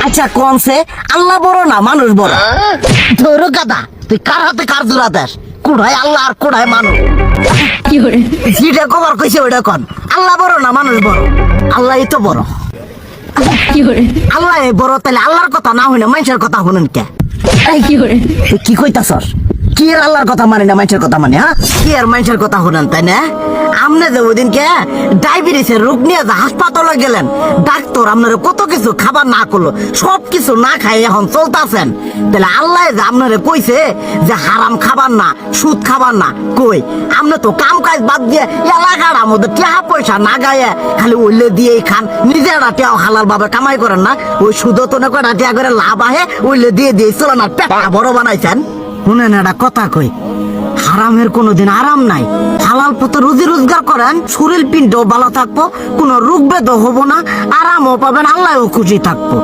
আচ্ছা কোনছে আল্লাহ বড় না মানুষ বড়? ধরো গাদা, তুই কার হাতে কার জোড়া দেশ? কুড়ায় আল্লাহ আর কুড়ায় মানুষ। যেটা কবার কইছে ওইটা কন। আল্লাহ বড় না মানুষ বড়? আল্লাহই তো বড়। আল্লাহ বড়, তাহলে আল্লাহর কথা না হইনা মানুষের কথা শুনেন কে? তুই কি কইতাছস? কি আর আল্লাহর কথা মানে না মানুষের কথা মানে? হ্যাঁ, কি আর মানুষের কথা শুনেন তাই না? আমনে যে ওদিনকে ডায়াবেটিসের রোগ নিয়ে যে হাসপাতালে গেলেন, ডাক্তার আপনার কত কিছু খাবার না করলো, সব কিছু না খাই এখন চলতেছেন, তাহলে আল্লাহ যে আপনারে কইছে যে হারাম খাবার না, সুদ খাবার না, কই আপনি তো কাম কাজ বাদ দিয়ে এলাকার মধ্যে টাকা পয়সা না গায়ে খালি ওইলে দিয়েই খান, নিজেরা টেও হালাল ভাবে কামাই করেন না, ওই সুদ তো না করে টিয়া করে লাভ আহে ওইলে দিয়ে দিয়ে চলে না, পেটটা বড় বানাইছেন। শুনেন একটা কথা কই, হারামের কোনোদিন আরাম নাই। হালাল পথে রুজি রোজগার করেন, শরীর পিণ্ডও ভালো থাকবো, কোনো রোগ বেদও হবো না, আরামও পাবেন, আল্লাহও খুশি থাকবো।